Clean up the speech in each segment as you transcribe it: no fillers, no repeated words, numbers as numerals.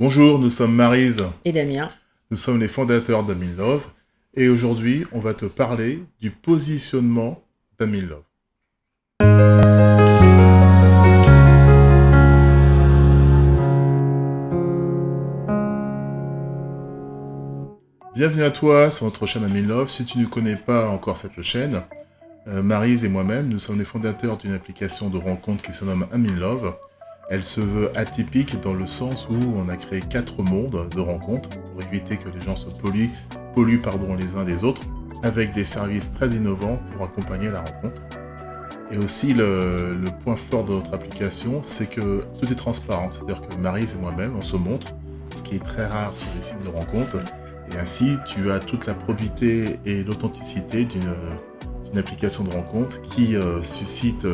Bonjour, nous sommes Maryse. Et Damien. Nous sommes les fondateurs d'AmInLove et aujourd'hui, on va te parler du positionnement d'AmInLove. Bienvenue à toi sur notre chaîne AmInLove. Si tu ne connais pas encore cette chaîne, Maryse et moi-même, nous sommes les fondateurs d'une application de rencontre qui se nomme AmInLove. Elle se veut atypique dans le sens où on a créé 4 mondes de rencontres pour éviter que les gens se polluent les uns des autres, avec des services très innovants pour accompagner la rencontre. Et aussi, le point fort de notre application, c'est que tout est transparent. C'est-à-dire que Maryse et moi-même, on se montre, ce qui est très rare sur les sites de rencontres. Et ainsi, tu as toute la probité et l'authenticité d'une application de rencontre qui suscite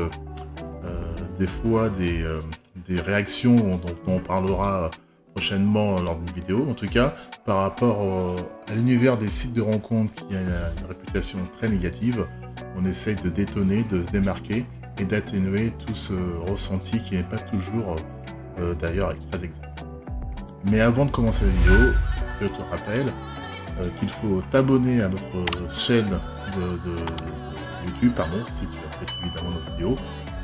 des fois des réactions dont on parlera prochainement lors d'une vidéo. En tout cas, par rapport à l'univers des sites de rencontres qui a une réputation très négative, on essaye de détonner, de se démarquer et d'atténuer tout ce ressenti qui n'est pas toujours d'ailleurs très exact. Mais avant de commencer la vidéo, je te rappelle qu'il faut t'abonner à notre chaîne de YouTube, si tu apprécies évidemment nos vidéos.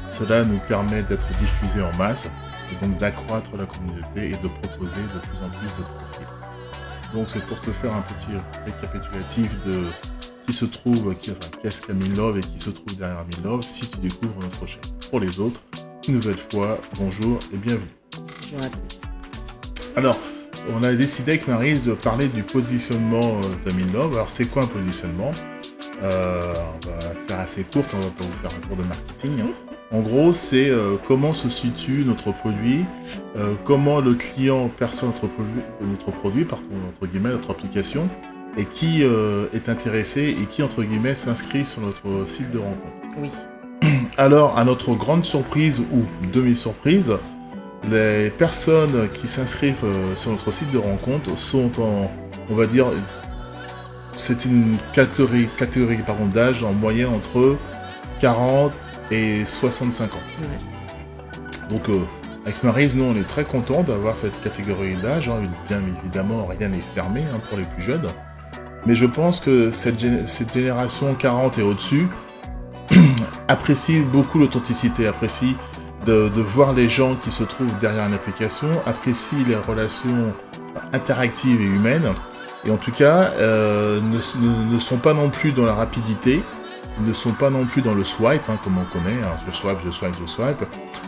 Cela nous permet d'être diffusés en masse et donc d'accroître la communauté et de proposer de plus en plus de profils. Donc c'est pour te faire un petit récapitulatif de qui se trouve, qu'est-ce qu'AmInLove et qui se trouve derrière AmInLove si tu découvres notre chaîne. Pour les autres, une nouvelle fois, bonjour et bienvenue. Bonjour à tous. Alors, on a décidé avec Maryse de parler du positionnement d'AmInLove. Alors c'est quoi un positionnement? On va faire assez court, on va pas vous faire un cours de marketing. En gros, c'est comment se situe notre produit, comment le client perçoit notre produit, entre guillemets, notre application, et qui est intéressé et qui, entre guillemets, s'inscrit sur notre site de rencontre. Oui. Alors, à notre grande surprise ou demi-surprise, les personnes qui s'inscrivent sur notre site de rencontre sont on va dire, c'est une catégorie d'âge en moyenne entre 40 et 65 ans. Ouais. Donc, avec Maryse, nous, on est très contents d'avoir cette catégorie d'âge. Bien évidemment, rien n'est fermé pour les plus jeunes. Mais je pense que cette génération 40 et au-dessus apprécie beaucoup l'authenticité, apprécie de voir les gens qui se trouvent derrière une application, apprécie les relations interactives et humaines. Et en tout cas, ne sont pas non plus dans la rapidité, ne sont pas non plus dans le swipe, comme on connaît, je swipe,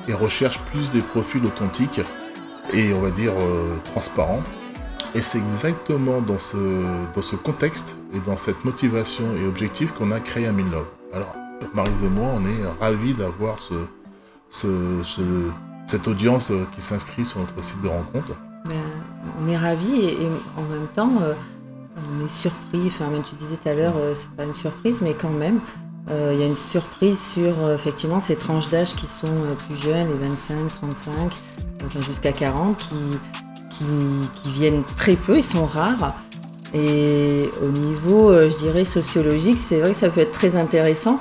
et recherchent plus des profils authentiques et on va dire transparents. Et c'est exactement dans ce contexte et dans cette motivation et objectif qu'on a créé AmInLove. Alors, Maryse et moi, on est ravis d'avoir cette audience qui s'inscrit sur notre site de rencontre. On est ravis et en même temps, on est surpris. Enfin, même tu disais tout à l'heure, c'est pas une surprise, mais quand même, il y a une surprise sur effectivement ces tranches d'âge qui sont plus jeunes, les 25, 35, enfin jusqu'à 40, qui viennent très peu, ils sont rares. Et au niveau, je dirais, sociologique, c'est vrai que ça peut être très intéressant.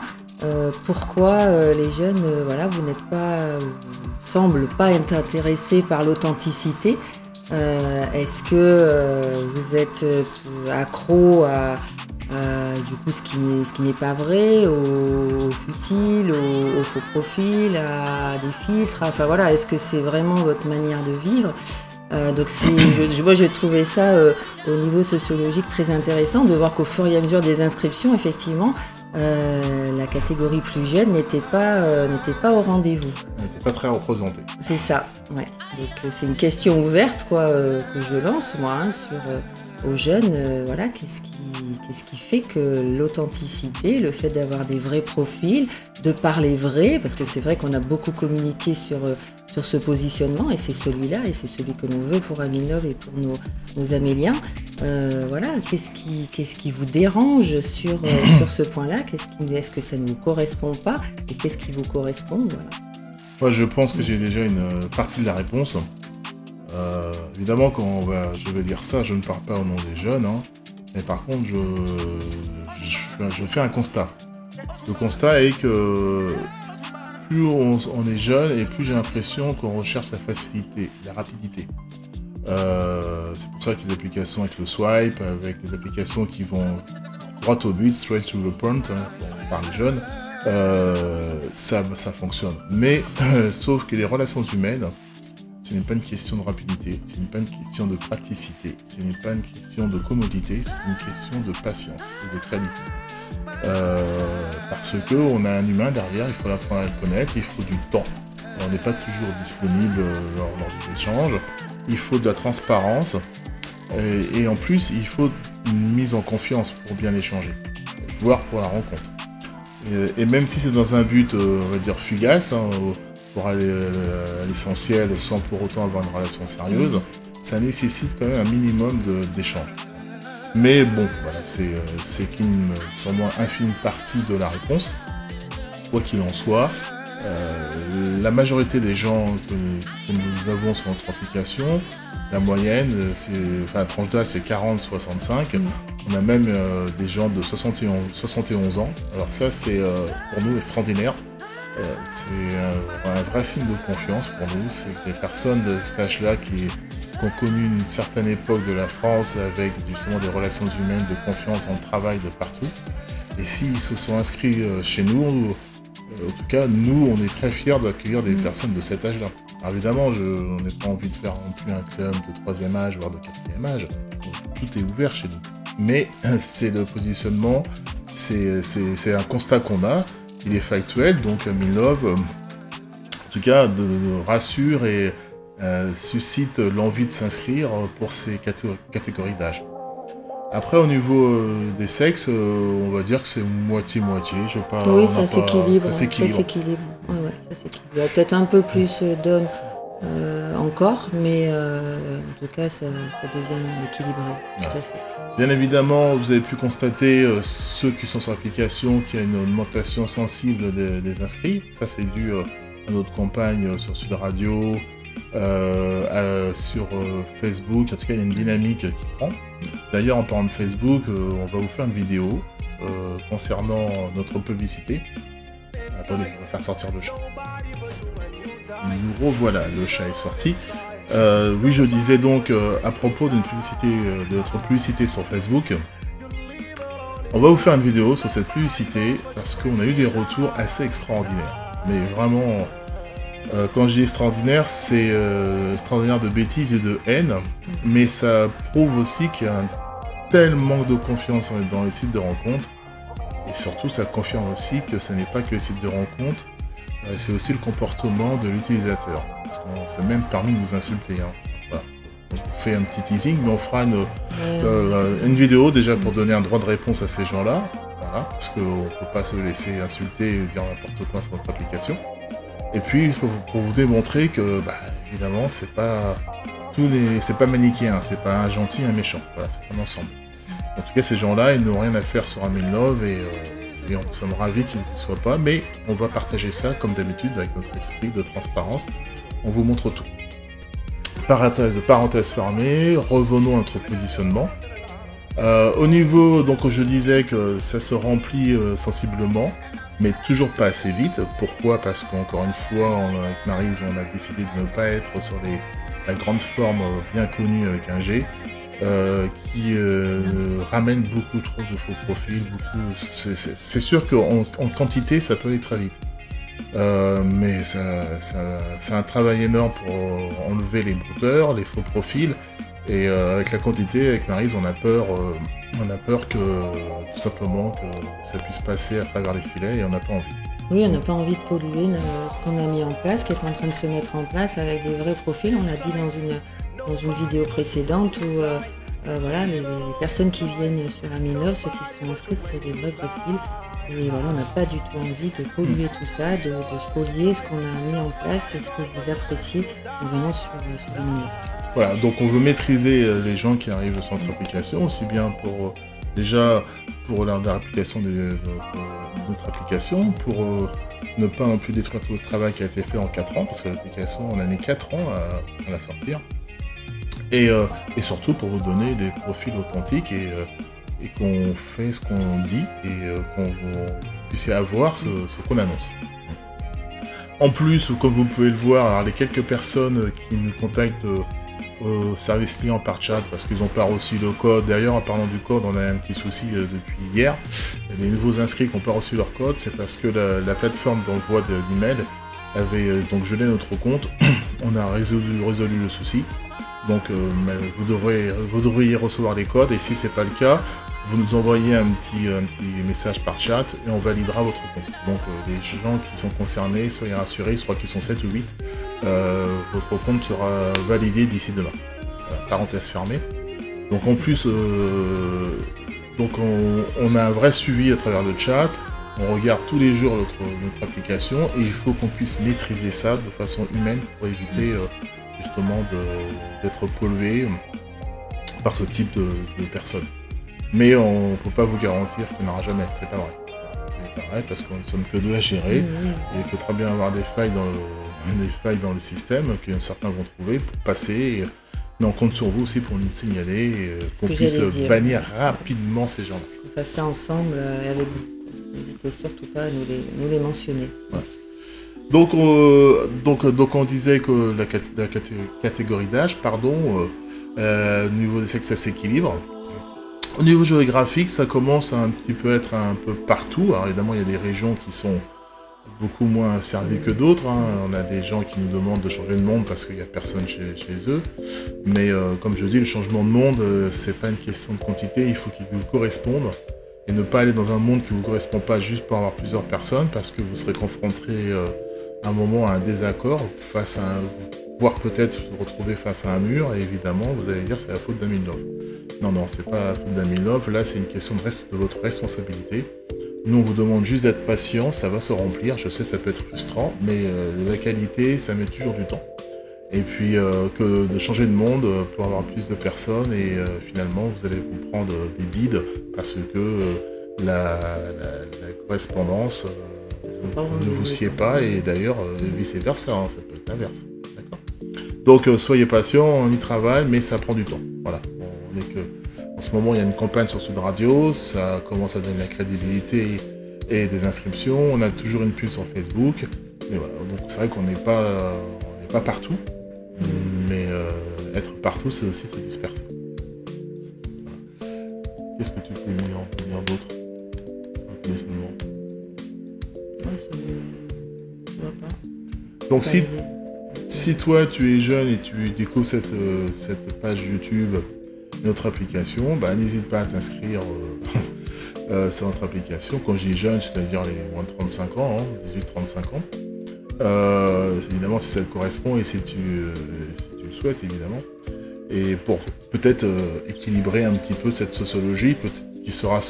Pourquoi les jeunes, vous n'êtes pas, semblent pas être intéressés par l'authenticité. Est-ce que vous êtes accro à du coup ce qui n'est pas vrai, au futile, au faux profil, à des filtres, enfin voilà, est-ce que c'est vraiment votre manière de vivre? Donc moi j'ai trouvé ça au niveau sociologique très intéressant de voir qu'au fur et à mesure des inscriptions, effectivement, la catégorie plus jeune n'était pas au rendez-vous. Elle n'était pas très représentée. C'est ça, ouais. Donc c'est une question ouverte que je lance moi aux jeunes. Qu'est-ce qui fait que l'authenticité, le fait d'avoir des vrais profils, de parler vrai, parce que c'est vrai qu'on a beaucoup communiqué sur ce positionnement et c'est celui-là et c'est celui que l'on veut pour AmInLove et pour nos Améliens. Qu'est-ce qui vous dérange sur ce point-là? Est-ce que ça ne vous correspond pas et qu'est-ce qui vous correspond? Voilà. Moi, je pense que j'ai déjà une partie de la réponse. Évidemment, quand je vais dire ça, je ne parle pas au nom des jeunes, mais par contre, je fais un constat. Le constat est que plus on est jeune et plus j'ai l'impression qu'on recherche la facilité, la rapidité. C'est pour ça que les applications avec le swipe, avec les applications qui vont droit au but, straight to the point, par les jeunes, ça fonctionne. Mais, sauf que les relations humaines, ce n'est pas une question de rapidité, ce n'est pas une question de praticité, ce n'est pas une question de commodité, c'est une question de patience et de qualité. Parce que on a un humain derrière, il faut l'apprendre à le connaître, il faut du temps. On n'est pas toujours disponible lors des échanges, il faut de la transparence, et en plus, il faut une mise en confiance pour bien échanger, voire pour la rencontre. Et même si c'est dans un but, on va dire, fugace, hein, pour aller à l'essentiel sans pour autant avoir une relation sérieuse, ça nécessite quand même un minimum d'échange. Mais bon, voilà, c'est qu'une, sans moi, infime partie de la réponse. Quoi qu'il en soit, la majorité des gens que nous avons sur notre application, la moyenne, la tranche d'âge c'est 40-65. On a même des gens de 71 ans. Alors ça, c'est pour nous extraordinaire. C'est un vrai signe de confiance pour nous. C'est que les personnes de cet âge-là qui ont connu une certaine époque de la France avec justement des relations humaines de confiance dans le travail de partout. Et s'ils se sont inscrits chez nous, en tout cas, nous, on est très fiers d'accueillir des personnes de cet âge-là. Alors évidemment, on n'a pas envie de faire non plus un club de 3e âge, voire de 4e âge. Tout est ouvert chez nous. Mais c'est le positionnement, c'est un constat qu'on a. Il est factuel, donc Minlove, en tout cas, rassure et suscite l'envie de s'inscrire pour ces catégories d'âge. Après, au niveau des sexes, on va dire que c'est moitié-moitié. Oui, ça s'équilibre. Ça s'équilibre. Ouais, ça s'équilibre. Il y a peut-être un peu plus d'hommes encore, mais en tout cas, ça devient équilibré. Tout à fait. Bien évidemment, vous avez pu constater, ceux qui sont sur l'application, qu'il y a une augmentation sensible des inscrits. Ça, c'est dû à notre campagne sur Sud Radio, sur Facebook. En tout cas, il y a une dynamique qui prend. D'ailleurs, en parlant de Facebook, on va vous faire une vidéo concernant notre publicité. Attendez, on va faire sortir le chat. Nous revoilà, le chat est sorti. Oui, je disais donc à propos d'une publicité, de notre publicité sur Facebook, on va vous faire une vidéo sur cette publicité parce qu'on a eu des retours assez extraordinaires. Mais vraiment, quand je dis extraordinaire, c'est extraordinaire de bêtises et de haine, mais ça prouve aussi qu'il y a un tel manque de confiance dans les sites de rencontres, et surtout ça confirme aussi que ce n'est pas que les sites de rencontres, c'est aussi le comportement de l'utilisateur. Parce qu'on s'est même permis de nous insulter. Hein. Voilà. On fait un petit teasing, mais on fera une vidéo déjà pour donner un droit de réponse à ces gens-là. Voilà, parce qu'on ne peut pas se laisser insulter et dire n'importe quoi sur notre application. Et puis pour vous démontrer que, évidemment, c'est pas manichéen, c'est pas un gentil et un méchant. Voilà, c'est un ensemble. En tout cas, ces gens-là, ils n'ont rien à faire sur Minlove et on sommes ravis qu'ils n'y soient pas, mais on va partager ça comme d'habitude avec notre esprit de transparence. On vous montre tout. Parenthèse fermée, revenons à notre positionnement. Au niveau, donc je disais que ça se remplit sensiblement, mais toujours pas assez vite. Pourquoi? Parce qu'encore une fois, avec Maryse, on a décidé de ne pas être sur la grande forme bien connue avec un G, qui ramène beaucoup trop de faux profils. C'est sûr qu'en quantité, ça peut aller très vite. Mais c'est un travail énorme pour enlever les brouteurs, les faux profils, et avec la quantité, avec Maryse, on a peur que tout simplement que ça puisse passer à travers les filets, et on n'a pas envie. Oui, on n'a pas envie de polluer ce qu'on a mis en place, qui est en train de se mettre en place avec des vrais profils. On a dit dans une vidéo précédente où voilà, les personnes qui viennent sur Minlove, ceux qui sont inscrites, c'est des vrais profils. Et voilà, on n'a pas du tout envie de polluer tout ça, de spolier ce qu'on a mis en place et ce que vous appréciez en venant sur Minlove. Voilà, donc on veut maîtriser les gens qui arrivent sur notre application, aussi bien pour l'application de notre application, pour ne pas non plus détruire tout le travail qui a été fait en 4 ans, parce que l'application, on a mis 4 ans à la sortir, et surtout pour vous donner des profils authentiques et qu'on fait ce qu'on dit et qu'on puisse avoir ce qu'on annonce. En plus, comme vous pouvez le voir, alors les quelques personnes qui nous contactent au service client par chat parce qu'ils n'ont pas reçu le code. D'ailleurs, en parlant du code, on a un petit souci depuis hier. Les nouveaux inscrits qui n'ont pas reçu leur code, c'est parce que la plateforme d'envoi d'email avait donc gelé notre compte. On a résolu le souci. Donc vous devriez recevoir les codes et si ce n'est pas le cas, vous nous envoyez un petit message par chat et on validera votre compte. Donc les gens qui sont concernés, soyez rassurés, je crois qu'ils sont 7 ou 8, votre compte sera validé d'ici demain. Voilà, parenthèse fermée. Donc en plus, on a un vrai suivi à travers le chat, on regarde tous les jours notre application et il faut qu'on puisse maîtriser ça de façon humaine pour éviter justement d'être pollué par ce type de personnes. Mais on ne peut pas vous garantir qu'il n'y en aura jamais, c'est pas vrai. C'est pas vrai parce qu'on ne sommes que deux à gérer et il peut très bien avoir des failles dans le système que certains vont trouver pour passer. Mais on compte sur vous aussi pour nous signaler et qu'on puisse bannir rapidement ces gens-là. On fasse ça ensemble avec vous. N'hésitez surtout pas à nous les mentionner. Ouais. Donc on disait que la catégorie d'âge, au niveau des sexes, ça s'équilibre. Au niveau géographique, ça commence à un petit peu être un peu partout. Alors évidemment, il y a des régions qui sont beaucoup moins servies que d'autres. Hein. On a des gens qui nous demandent de changer de monde parce qu'il n'y a personne chez eux. Mais comme je dis, le changement de monde, c'est pas une question de quantité, il faut qu'il vous corresponde. Et ne pas aller dans un monde qui ne vous correspond pas juste pour avoir plusieurs personnes, parce que vous serez confronté à un moment à un désaccord, voire peut-être vous retrouver face à un mur, et évidemment, vous allez dire c'est la faute d'Amilov. Non, c'est pas la faute d'Amilov, là c'est une question de votre responsabilité. Nous on vous demande juste d'être patient, ça va se remplir, je sais ça peut être frustrant, mais la qualité ça met toujours du temps. Et puis que de changer de monde pour avoir plus de personnes et finalement vous allez vous prendre des bides parce que la correspondance ne vous sied pas et d'ailleurs vice versa, hein, ça peut être l'inverse. Donc soyez patient, on y travaille mais ça prend du temps. Voilà. En ce moment il y a une campagne sur Sud Radio, ça commence à donner de la crédibilité et des inscriptions, on a toujours une pub sur Facebook, mais voilà, donc c'est vrai qu'on n'est pas partout. Mais être partout, c'est aussi se disperser. Qu'est-ce que tu peux dire d'autre? Un positionnement. Je vois pas. Donc si toi tu es jeune et tu découvres cette page YouTube, notre application, n'hésite pas à t'inscrire sur notre application. Quand je dis jeune, c'est-à-dire les moins de 35 ans, 18-35 ans. Évidemment si ça te correspond et si tu le souhaites évidemment et pour peut-être équilibrer un petit peu cette sociologie qui sera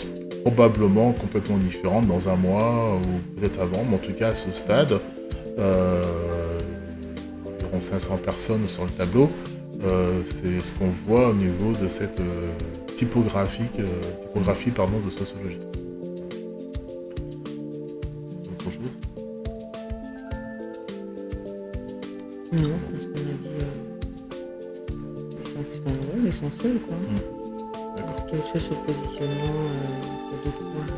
probablement complètement différente dans un mois ou peut-être avant, mais en tout cas à ce stade environ 500 personnes sur le tableau, c'est ce qu'on voit au niveau de cette typographie de sociologie. Autre chose? Non, parce qu'on a dit l'essentiel, quoi. Est-ce qu'il y a autre chose sur le positionnement, d'autres points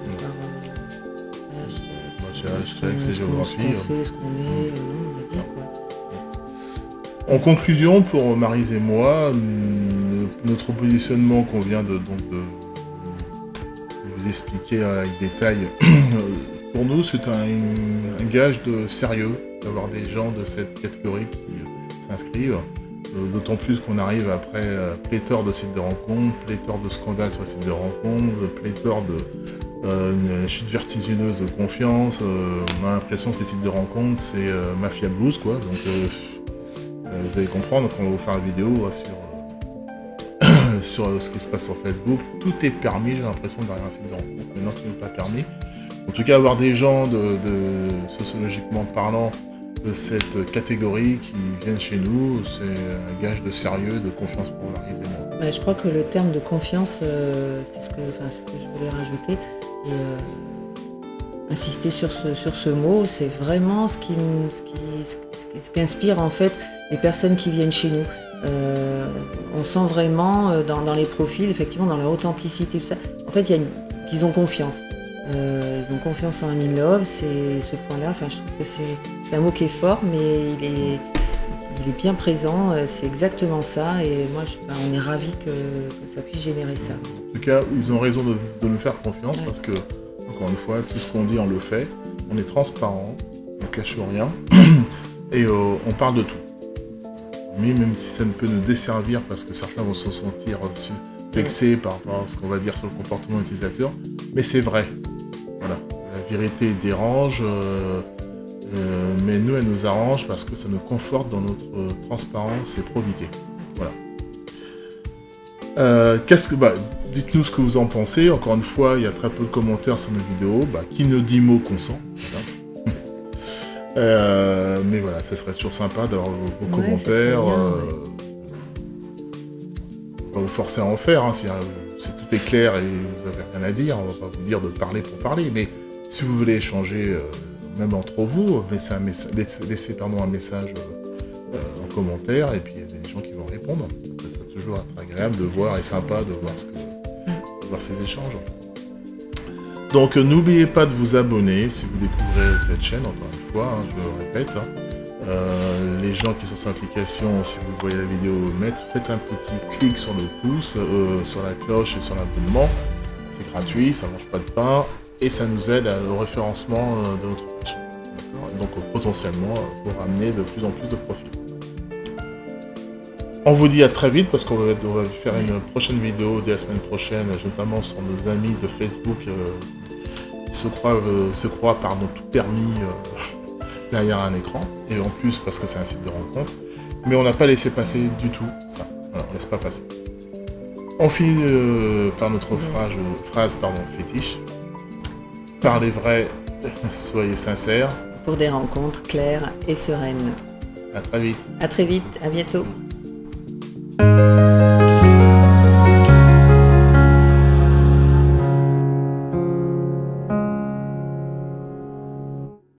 par hashtag, c'est géographie. Ce qu'on fait, on a dit, quoi. En conclusion, pour Maryse et moi, notre positionnement qu'on vient de vous expliquer avec détail, pour nous, c'est un gage de sérieux d'avoir des gens de cette catégorie qui s'inscrivent. D'autant plus qu'on arrive après pléthore de sites de rencontres, pléthore de scandales sur les sites de rencontres, pléthore une chute vertigineuse de confiance. On a l'impression que les sites de rencontres, c'est Mafia Blues, quoi. Donc vous allez comprendre quand on va vous faire une vidéo sur ce qui se passe sur Facebook. Tout est permis, j'ai l'impression, derrière un site de rencontre. Maintenant, ce n'est pas permis. En tout cas, avoir des gens sociologiquement parlant de cette catégorie qui viennent chez nous, c'est un gage de sérieux, de confiance pour Maryse et moi. Je crois que le terme de confiance, c'est ce que je voulais rajouter. Et insister sur ce mot, c'est vraiment ce qui inspire en fait les personnes qui viennent chez nous. On sent vraiment dans les profils, effectivement, dans leur authenticité, tout ça. En fait, qu'ils ont confiance. Ils ont confiance en Amilov, c'est ce point-là. Enfin, je trouve que c'est un mot qui est fort, mais il est bien présent, c'est exactement ça, et moi on est ravis que ça puisse générer ça. En tout cas, ils ont raison de nous faire confiance, parce que, encore une fois, tout ce qu'on dit, on le fait, on est transparent, on ne cache rien, et on parle de tout. Mais même si ça ne peut nous desservir, parce que certains vont se sentir vexés par rapport à ce qu'on va dire sur le comportement utilisateur, mais c'est vrai. Voilà, la vérité dérange, mais nous, elle nous arrange parce que ça nous conforte dans notre transparence et probité. Voilà. Dites-nous ce que vous en pensez. Encore une fois, il y a très peu de commentaires sur nos vidéos. Qui ne dit mot consent. Voilà. Mais voilà, ça serait toujours sympa d'avoir vos commentaires. Pas vous forcer à en faire. Hein, si tout est clair et vous n'avez rien à dire, on ne va pas vous dire de parler pour parler. Mais si vous voulez échanger, même entre vous, laissez un message en commentaire, et puis il y a des gens qui vont répondre. C'est toujours agréable de voir et sympa de voir ces échanges. Donc n'oubliez pas de vous abonner si vous découvrez cette chaîne, encore une fois, hein, je le répète. Les gens qui sont sur l'application, si vous voyez la vidéo, faites un petit clic sur le pouce, sur la cloche et sur l'abonnement. C'est gratuit, ça ne mange pas de pain, et ça nous aide au référencement de notre page. Et donc potentiellement, pour ramener de plus en plus de profits. On vous dit à très vite, parce qu'on va faire une prochaine vidéo dès la semaine prochaine, notamment sur nos amis de Facebook qui se croient tout permis derrière un écran, et en plus parce que c'est un site de rencontre. Mais on n'a pas laissé passer du tout ça. Voilà, on laisse pas passer. On finit par notre phrase fétiche. Parlez vrai, soyez sincères. Pour des rencontres claires et sereines. À très vite. À très vite, à bientôt.